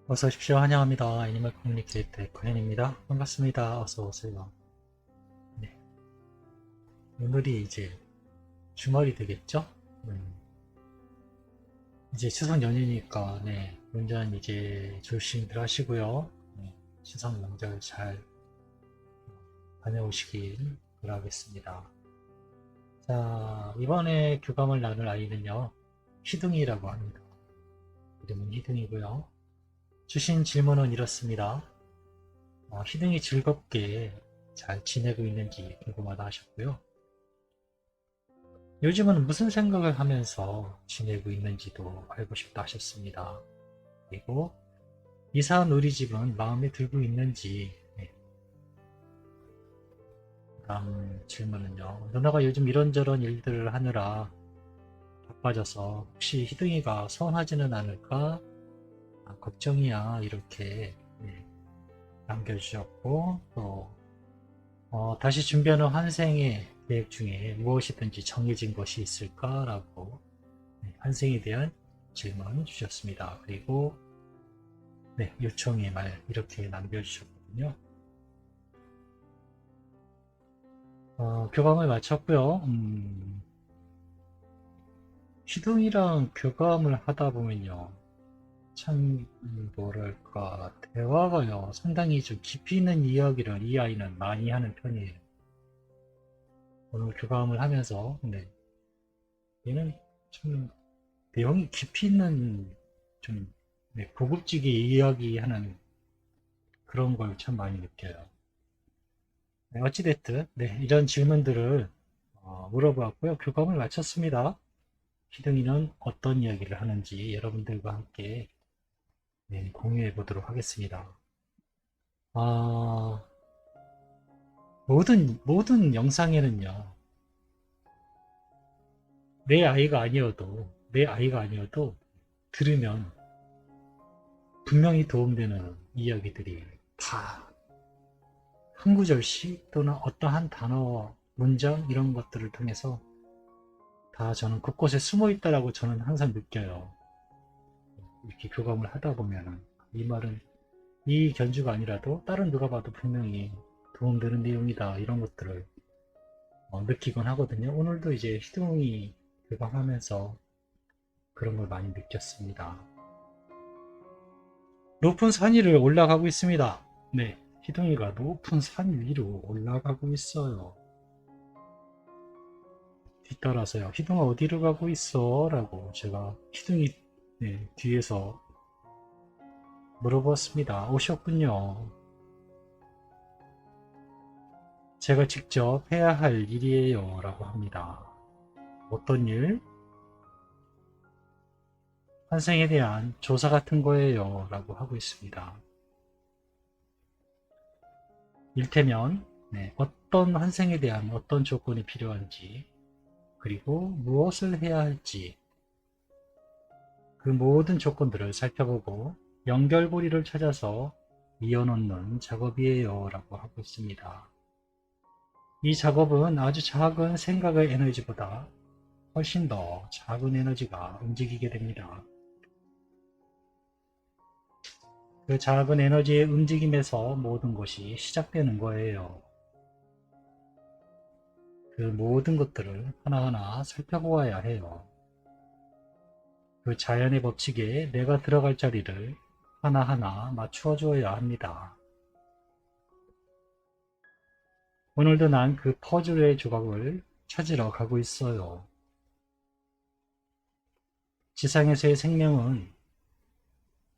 어서 오십시오. 환영합니다. 애니멀 커뮤니케이터 코엔입니다. 반갑습니다. 어서 오세요. 네, 오늘이 이제 주말이 되겠죠? 이제 추석 연휴니까 네, 운전 이제 조심들 하시고요. 네, 추석 명절 잘 다녀오시길 바라겠습니다. 자, 이번에 교감을 나눌 아이는요, 희둥이라고 합니다. 이름은 희둥이고요. 주신 질문은 이렇습니다. 희둥이 즐겁게 잘 지내고 있는지 궁금하다 하셨고요. 요즘은 무슨 생각을 하면서 지내고 있는지도 알고 싶다 하셨습니다. 그리고 이사한 우리 집은 마음에 들고 있는지. 네. 다음 질문은요. 누나가 요즘 이런저런 일들을 하느라 바빠져서 혹시 희둥이가 서운하지는 않을까? 걱정이야. 이렇게 네, 남겨주셨고 또 다시 준비하는 환생의 계획 중에 무엇이든지 정해진 것이 있을까라고 네, 환생에 대한 질문 주셨습니다. 그리고 네, 요청의 말 이렇게 남겨주셨거든요. 교감을 마쳤고요. 희둥이랑 교감을 하다 보면요. 참 뭐랄까 대화가요 상당히 좀 깊이 있는 이야기를 이 아이는 많이 하는 편이에요. 오늘 교감을 하면서 네, 얘는 좀 내용이 깊이 있는 좀 네, 고급지게 이야기하는 그런 걸 참 많이 느껴요. 네, 어찌됐든 네, 이런 질문들을 물어보았고요. 교감을 마쳤습니다. 희등이는 어떤 이야기를 하는지 여러분들과 함께 네, 공유해 보도록 하겠습니다. 아, 모든 영상에는요, 내 아이가 아니어도 들으면 분명히 도움되는 이야기들이 다 한 구절씩 또는 어떠한 단어, 문장 이런 것들을 통해서 다 저는 곳곳에 숨어 있다라고 저는 항상 느껴요. 이렇게 교감을 하다 보면은 이 말은 이 견주가 아니라도 다른 누가 봐도 분명히 도움되는 내용이다 이런 것들을 느끼곤 하거든요. 오늘도 이제 희동이 교감하면서 그런 걸 많이 느꼈습니다. 높은 산 위를 올라가고 있습니다. 네, 희동이가 높은 산 위로 올라가고 있어요. 뒤따라서요. 희동아 어디로 가고 있어? 라고 제가 희동이 네, 뒤에서 물어봤습니다. 오셨군요. 제가 직접 해야 할 일이에요. 라고 합니다. 어떤 일? 환생에 대한 조사 같은 거예요. 라고 하고 있습니다. 일테면 네, 어떤 환생에 대한 어떤 조건이 필요한지 그리고 무엇을 해야 할지 그 모든 조건들을 살펴보고 연결고리를 찾아서 이어놓는 작업이에요. 라고 하고 있습니다. 이 작업은 아주 작은 생각의 에너지보다 훨씬 더 작은 에너지가 움직이게 됩니다. 그 작은 에너지의 움직임에서 모든 것이 시작되는 거예요. 그 모든 것들을 하나하나 살펴보아야 해요. 그 자연의 법칙에 내가 들어갈 자리를 하나하나 맞추어 주어야 합니다. 오늘도 난 그 퍼즐의 조각을 찾으러 가고 있어요. 지상에서의 생명은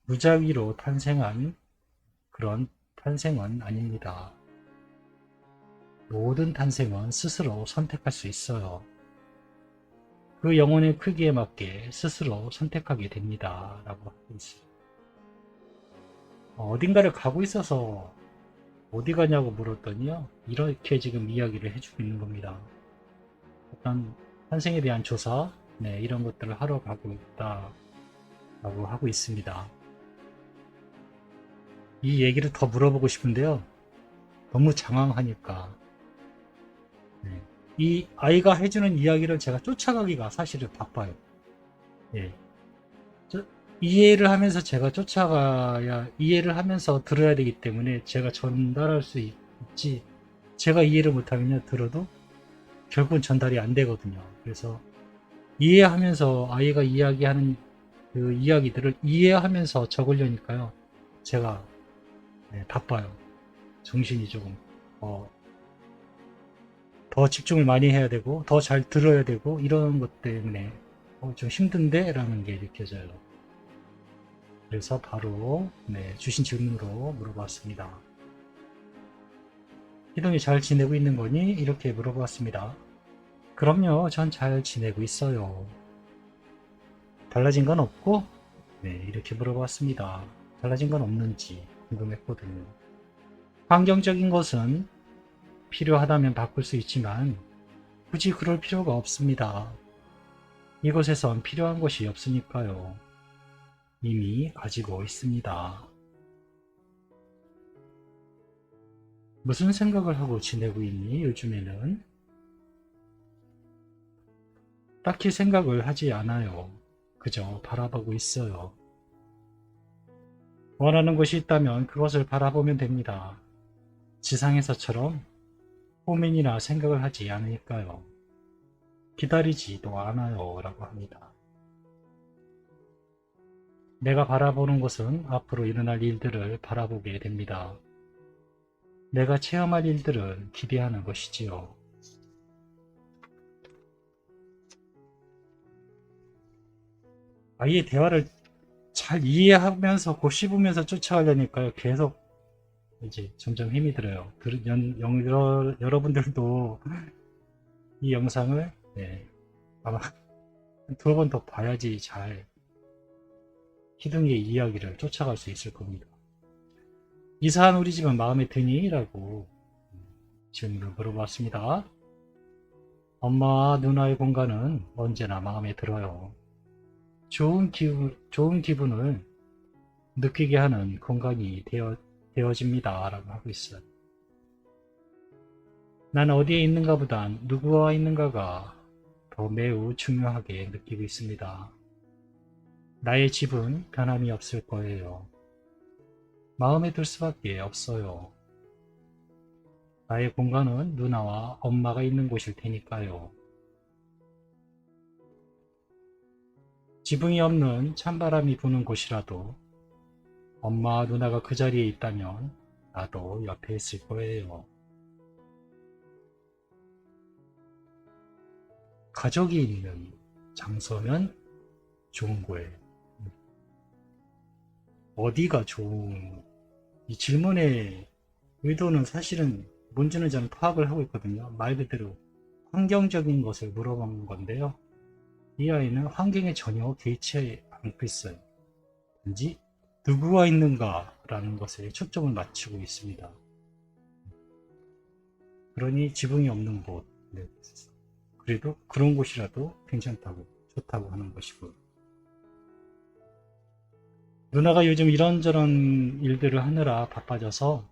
무작위로 탄생한 그런 탄생은 아닙니다. 모든 탄생은 스스로 선택할 수 있어요. 그 영혼의 크기에 맞게 스스로 선택하게 됩니다. 라고 하고 있어요. 어딘가를 가고 있어서 어디 가냐고 물었더니요. 이렇게 지금 이야기를 해주고 있는 겁니다. 어떤 탄생에 대한 조사, 네, 이런 것들을 하러 가고 있다라고 하고 있습니다. 이 얘기를 더 물어보고 싶은데요. 너무 장황하니까. 네. 이 아이가 해주는 이야기를 제가 쫓아가기가 사실은 바빠요. 예. 이해를 하면서 제가 쫓아가야, 이해를 하면서 들어야 되기 때문에 제가 전달할 수 있지, 제가 이해를 못하면요, 들어도 결국은 전달이 안 되거든요. 그래서 이해하면서 아이가 이야기하는 그 이야기들을 이해하면서 적으려니까요, 제가 바빠요. 정신이 조금 어, 더 집중을 많이 해야 되고 더 잘 들어야 되고 이런 것 때문에 좀 힘든데 라는 게 느껴져요. 그래서 바로 주신 질문으로 물어봤습니다. 희동이 잘 지내고 있는 거니? 이렇게 물어봤습니다. 그럼요, 전 잘 지내고 있어요. 달라진 건 없고? 이렇게 물어봤습니다. 달라진 건 없는지 궁금했거든요. 환경적인 것은 필요하다면 바꿀 수 있지만 굳이 그럴 필요가 없습니다. 이곳에선 필요한 것이 없으니까요. 이미 가지고 있습니다. 무슨 생각을 하고 지내고 있니? 요즘에는 딱히 생각을 하지 않아요. 그저 바라보고 있어요. 원하는 것이 있다면 그것을 바라보면 됩니다. 지상에서처럼 고민이나 생각을 하지 않으니까요. 기다리지도 않아요. 라고 합니다. 내가 바라보는 것은 앞으로 일어날 일들을 바라보게 됩니다. 내가 체험할 일들을 기대하는 것이지요. 아이의 대화를 잘 이해하면서 곱씹으면서 쫓아가려니까요. 계속 이제 점점 힘이 들어요. 여러분들도 이 영상을 아마 두 번 더 봐야지 잘 희둥이의 이야기를 쫓아갈 수 있을 겁니다. 이사한 우리 집은 마음에 드니? 라고 질문을 물어봤습니다. 엄마와 누나의 공간은 언제나 마음에 들어요. 좋은 기분을 느끼게 하는 공간이 되어집니다. 라고 하고 있어요. 난 어디에 있는가 보단 누구와 있는가가 더 매우 중요하게 느끼고 있습니다. 나의 집은 변함이 없을 거예요. 마음에 들 수밖에 없어요. 나의 공간은 누나와 엄마가 있는 곳일 테니까요. 지붕이 없는 찬바람이 부는 곳이라도 엄마와 누나가 그 자리에 있다면 나도 옆에 있을 거예요. 가족이 있는 장소면 좋은 거예요. 어디가 좋은, 이 질문의 의도는 사실은 뭔지는 저는 파악을 하고 있거든요. 말 그대로 환경적인 것을 물어본 건데요. 이 아이는 환경에 전혀 개의치 않고 있어요. 단지 누구와 있는가 라는 것에 초점을 맞추고 있습니다. 그러니 지붕이 없는 곳, 그래도 그런 곳이라도 괜찮다고, 좋다고 하는 것이고, 누나가 요즘 이런저런 일들을 하느라 바빠져서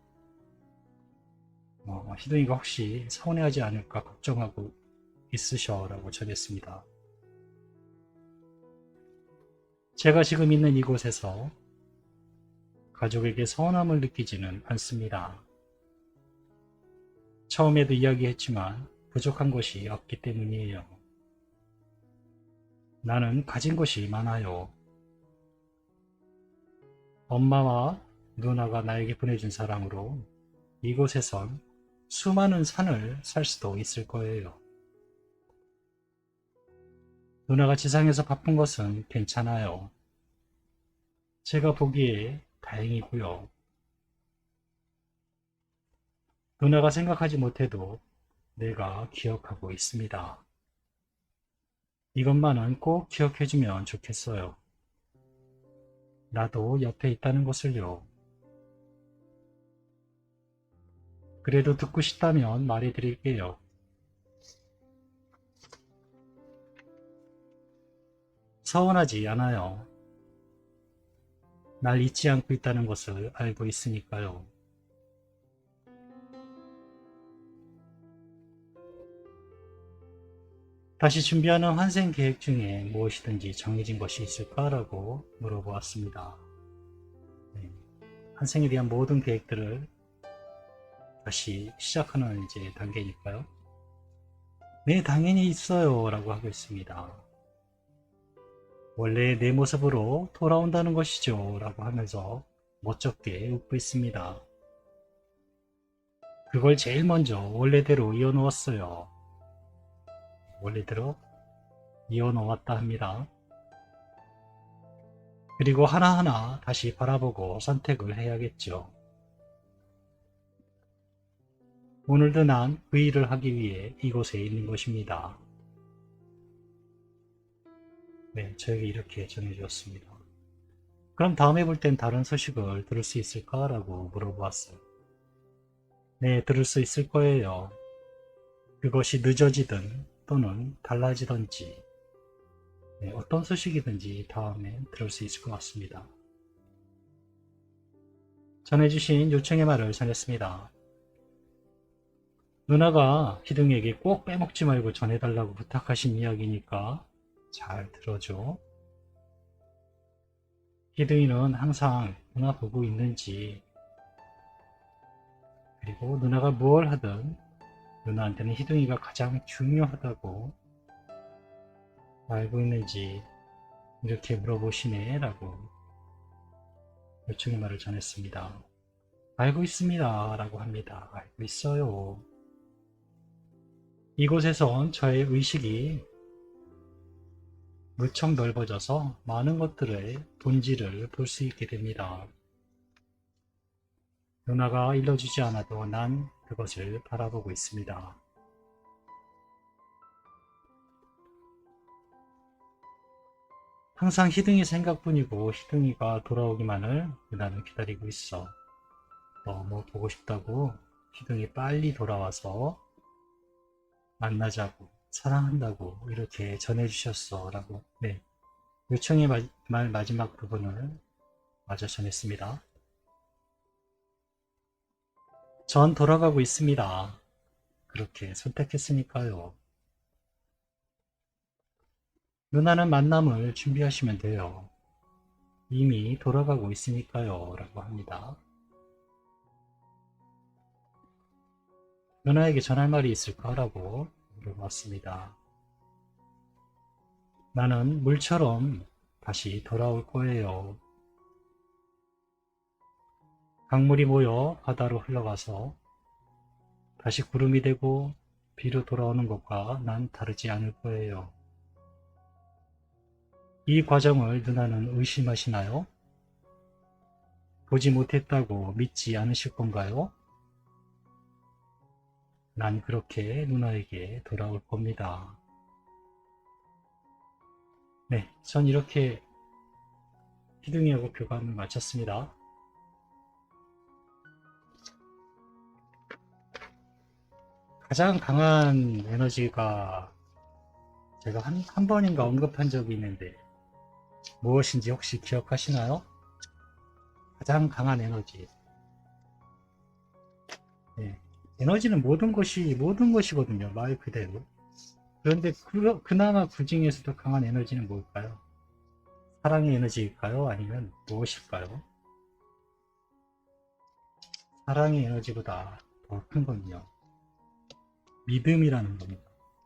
희동이가 혹시 서운해하지 않을까 걱정하고 있으셔라고 전했습니다. 제가 지금 있는 이곳에서 가족에게 서운함을 느끼지는 않습니다. 처음에도 이야기했지만 부족한 것이 없기 때문이에요. 나는 가진 것이 많아요. 엄마와 누나가 나에게 보내준 사랑으로 이곳에선 수많은 산을 살 수도 있을 거예요. 누나가 지상에서 바쁜 것은 괜찮아요. 제가 보기에 다행이고요. 누나가 생각하지 못해도 내가 기억하고 있습니다. 이것만은 꼭 기억해주면 좋겠어요. 나도 옆에 있다는 것을요. 그래도 듣고 싶다면 말해드릴게요. 서운하지 않아요. 날 잊지 않고 있다는 것을 알고 있으니까요. 다시 준비하는 환생 계획 중에 무엇이든지 정해진 것이 있을까라고 물어보았습니다. 네. 환생에 대한 모든 계획들을 다시 시작하는 이제 단계니까요. 네, 당연히 있어요. 라고 하고 있습니다. 원래 내 모습으로 돌아온다는 것이죠. 라고 하면서 멋쩍게 웃고 있습니다. 그걸 제일 먼저 원래대로 이어놓았어요. 원래대로 이어놓았다 합니다. 그리고 하나하나 다시 바라보고 선택을 해야겠죠. 오늘도 난 그 일을 하기 위해 이곳에 있는 것입니다. 네, 저에게 이렇게 전해주었습니다. 그럼 다음에 볼 땐 다른 소식을 들을 수 있을까? 라고 물어보았어요. 네, 들을 수 있을 거예요. 그것이 늦어지든 또는 달라지든지 네, 어떤 소식이든지 다음에 들을 수 있을 것 같습니다. 전해주신 요청의 말을 전했습니다. 누나가 희둥이에게 꼭 빼먹지 말고 전해달라고 부탁하신 이야기니까 잘 들어줘. 희둥이는 항상 누나 보고 있는지 그리고 누나가 뭘 하든 누나한테는 희둥이가 가장 중요하다고 알고 있는지 이렇게 물어보시네 라고 요청의 말을 전했습니다. 알고 있습니다 라고 합니다. 알고 있어요. 이곳에선 저의 의식이 무척 넓어져서 많은 것들의 본질을 볼 수 있게 됩니다. 누나가 일러주지 않아도 난 그것을 바라보고 있습니다. 항상 희둥이 생각뿐이고 희둥이가 돌아오기만을 누나는 기다리고 있어. 너무 보고 싶다고 희둥이 빨리 돌아와서 만나자고 사랑한다고 이렇게 전해주셨어 라고 네, 요청의 말 마지막 부분을 마저 전했습니다. 전 돌아가고 있습니다. 그렇게 선택했으니까요. 누나는 만남을 준비하시면 돼요. 이미 돌아가고 있으니까요 라고 합니다. 누나에게 전할 말이 있을까? 라고 물어봤습니다. 나는 물처럼 다시 돌아올 거예요. 강물이 모여 바다로 흘러가서 다시 구름이 되고 비로 돌아오는 것과 난 다르지 않을 거예요. 이 과정을 누나는 의심하시나요? 보지 못했다고 믿지 않으실 건가요? 난 그렇게 누나에게 돌아올 겁니다. 네, 전 이렇게 희둥이하고 교감을 마쳤습니다. 가장 강한 에너지가 제가 한 번인가 언급한 적이 있는데 무엇인지 혹시 기억하시나요? 가장 강한 에너지. 네, 에너지는 모든 것이거든요. 말 그대로. 그런데 그나마 그 중에서도 강한 에너지는 뭘까요? 사랑의 에너지일까요? 아니면 무엇일까요? 사랑의 에너지보다 더 큰 건요. 믿음이라는 겁니다.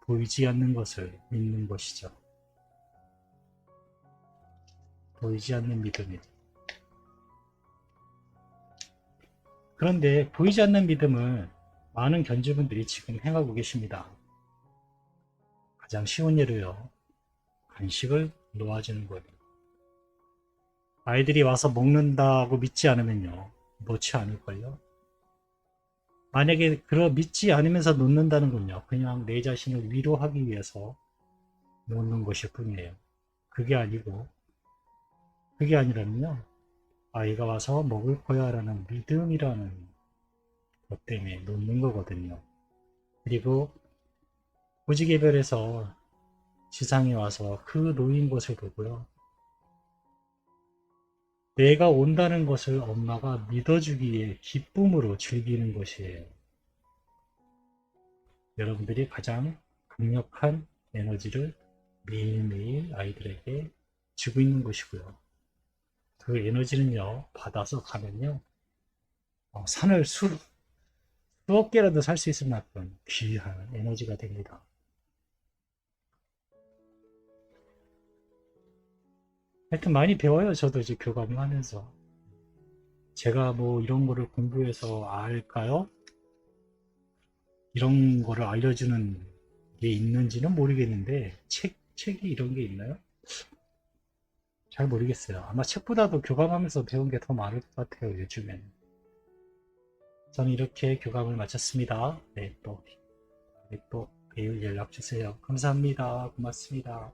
보이지 않는 것을 믿는 것이죠. 보이지 않는 믿음이. 그런데 보이지 않는 믿음을 많은 견주분들이 지금 행하고 계십니다. 가장 쉬운 예로요. 간식을 놓아주는 거예요. 아이들이 와서 먹는다고 믿지 않으면요. 놓지 않을걸요. 만약에 믿지 않으면서 놓는다는 건요. 그냥 내 자신을 위로하기 위해서 놓는 것일 뿐이에요. 그게 아니라면요. 아이가 와서 먹을 거야 라는 믿음이라는 것 때문에 놓는 거거든요. 그리고 무지개별에서 지상에 와서 그 놓인 것을 보고요. 내가 온다는 것을 엄마가 믿어주기에 기쁨으로 즐기는 것이에요. 여러분들이 가장 강력한 에너지를 매일매일 아이들에게 주고 있는 것이고요. 그 에너지는요, 받아서 가면요, 산을 수억 개라도 살 수 있을 만큼 귀한 에너지가 됩니다. 하여튼 많이 배워요. 저도 이제 교감을 하면서. 제가 뭐 이런 거를 공부해서 알까요? 이런 거를 알려주는 게 있는지는 모르겠는데, 책이 이런 게 있나요? 잘 모르겠어요. 아마 책보다도 교감하면서 배운 게 더 많을 것 같아요, 요즘엔. 저는 이렇게 교감을 마쳤습니다. 네, 또 매일 연락 주세요. 감사합니다. 고맙습니다.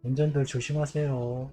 운전들 조심하세요.